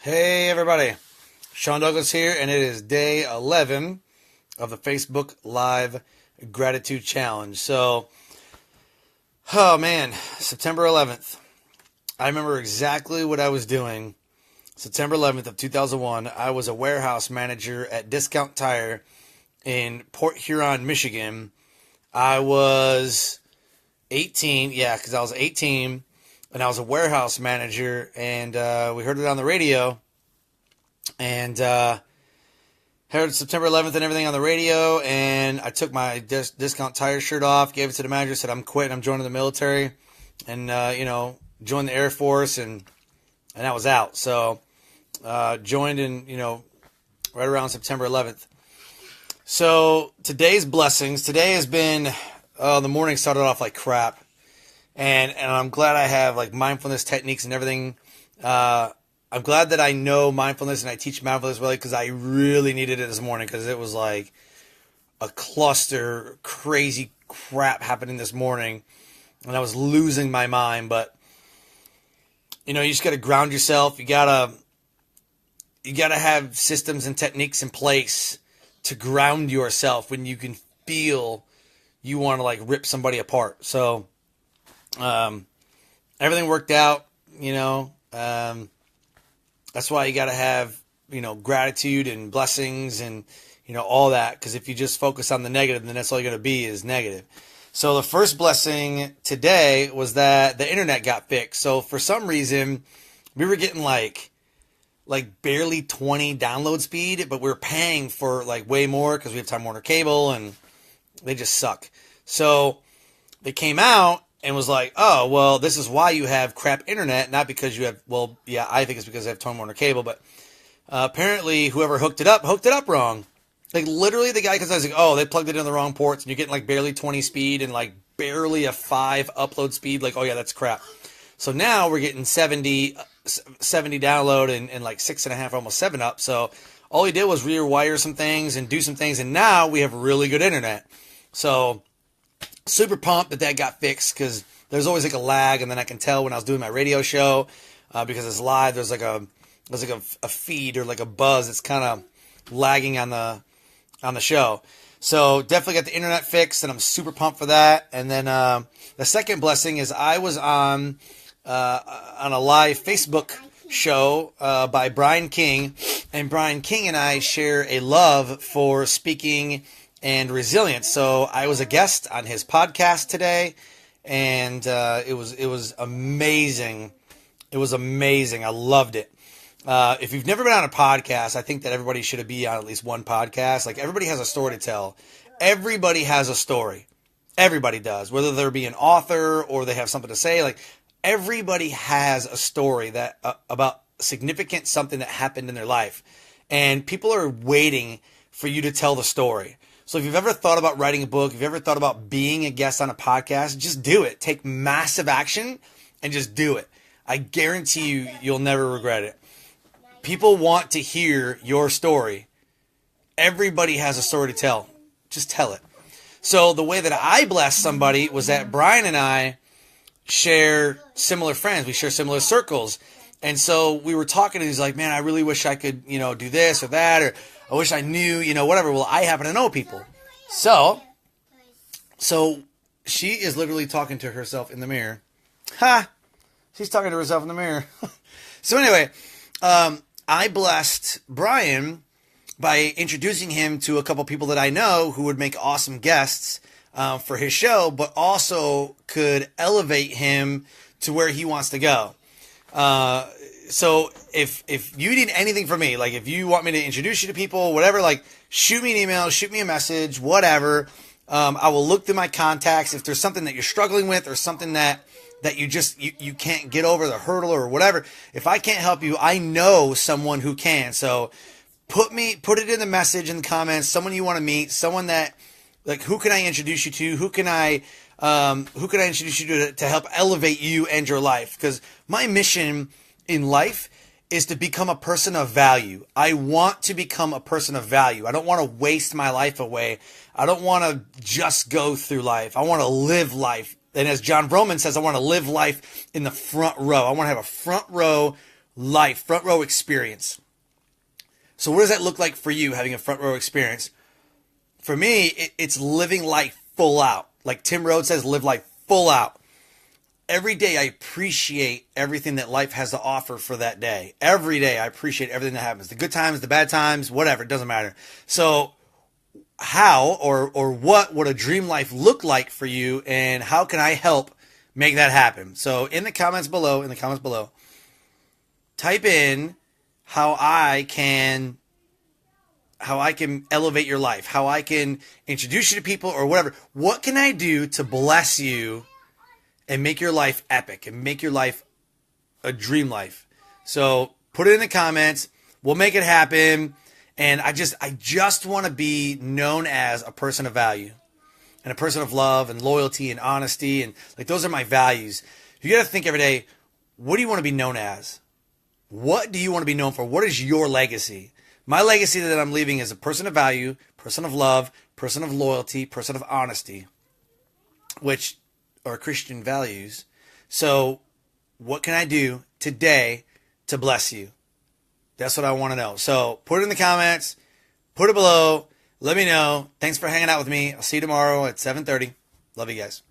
Hey everybody, Sean Douglas here, and it is day 11 of the Facebook Live Gratitude Challenge. So, oh man, September 11th. I remember exactly what I was doing. September 11th of 2001, I was a warehouse manager at Discount Tire in Port Huron, Michigan. I was 18, because I was 18, and I was a warehouse manager, and we heard it on the radio, and heard September 11th and everything on the radio, and I took my Discount Tire shirt off, gave it to the manager, said I'm quitting, I'm joining the military, and joined the Air Force, and I was out. So joined in right around September 11th. So today's blessings. Today has been the morning started off like crap, and I'm glad I have like mindfulness techniques and everything. I'm glad that I know mindfulness and I teach mindfulness really, because I really needed it this morning, because it was like a cluster crazy crap happening this morning, and I was losing my mind. But you just got to ground yourself. You gotta have systems and techniques in place to ground yourself when you can feel you want to like rip somebody apart. So everything worked out. That's why you got to have, gratitude and blessings and, all that. Because if you just focus on the negative, then that's all you're going to be is negative. So the first blessing today was that the internet got fixed. So for some reason, we were getting like barely 20 download speed, but we were paying for like way more because we have Time Warner Cable and they just suck. So they came out and was like, oh, well, this is why you have crap internet, not because you have, well, yeah, I think it's because I have Time Warner Cable, but apparently whoever hooked it up wrong. Like literally the guy, because I was like, oh, they plugged it in the wrong ports, and you're getting like barely 20 speed and like barely a 5 upload speed. Like, oh yeah, that's crap. So now we're getting 70 download and like 6.5, almost 7 up. So all he did was rewire some things and do some things, and now we have really good internet. So super pumped that got fixed, because there's always like a lag, and then I can tell when I was doing my radio show because it's live. There's like a feed or like a buzz that's kind of lagging on the show. So definitely got the internet fixed, and I'm super pumped for that. And then the second blessing is I was on a live Facebook show by Brian King, and Brian King and I share a love for speaking and resilience. So I was a guest on his podcast today, and it was amazing. It was amazing. I loved it. If you've never been on a podcast, I think that everybody should be on at least one podcast. Like, everybody has a story to tell. Everybody has a story. Everybody does, whether they're be an author or they have something to say. Like, everybody has a story that about significant something that happened in their life, and people are waiting for you to tell the story. So if you've ever thought about writing a book, if you've ever thought about being a guest on a podcast, just do it. Take massive action and just do it. I guarantee you'll never regret it. People want to hear your story. Everybody has a story to tell. Just tell it. So the way that I blessed somebody was that Brian and I share similar friends. We share similar circles. And so we were talking, and he's like, man, I really wish I could, do this or that, or I wish I knew, whatever. Well, I happen to know people. So she is literally talking to herself in the mirror. Ha! She's talking to herself in the mirror. So anyway, I blessed Brian by introducing him to a couple people that I know who would make awesome guests for his show, but also could elevate him to where he wants to go. So if you need anything from me, like if you want me to introduce you to people, whatever, like shoot me an email, shoot me a message, whatever. I will look through my contacts. If there's something that you're struggling with, or something that you can't get over the hurdle or whatever, if I can't help you, I know someone who can. So put it in the message in the comments, someone you want to meet, someone that, like, who can I introduce you to? Who can I introduce you to help elevate you and your life? Because my mission in life is to become a person of value. I want to become a person of value. I don't want to waste my life away. I don't want to just go through life. I want to live life. And as John Vroman says, I want to live life in the front row. I want to have a front row life, front row experience. So what does that look like for you, having a front row experience? For me, it's living life full out. Like Tim Rhodes says, live life full out. Every day I appreciate everything that life has to offer for that day. Every day I appreciate everything that happens. The good times, the bad times, whatever, it doesn't matter. So how or what would a dream life look like for you, and how can I help make that happen? So in the comments below, type in how I can elevate your life, how I can introduce you to people or whatever. What can I do to bless you and make your life epic and make your life a dream life? So put it in the comments. We'll make it happen. And I just want to be known as a person of value and a person of love and loyalty and honesty. And like, those are my values. You got to think every day, what do you want to be known as? What do you want to be known for? What is your legacy? My legacy that I'm leaving is a person of value, person of love, person of loyalty, person of honesty, which are Christian values. So what can I do today to bless you? That's what I want to know. So put it in the comments, put it below. Let me know. Thanks for hanging out with me. I'll see you tomorrow at 7:30. Love you guys.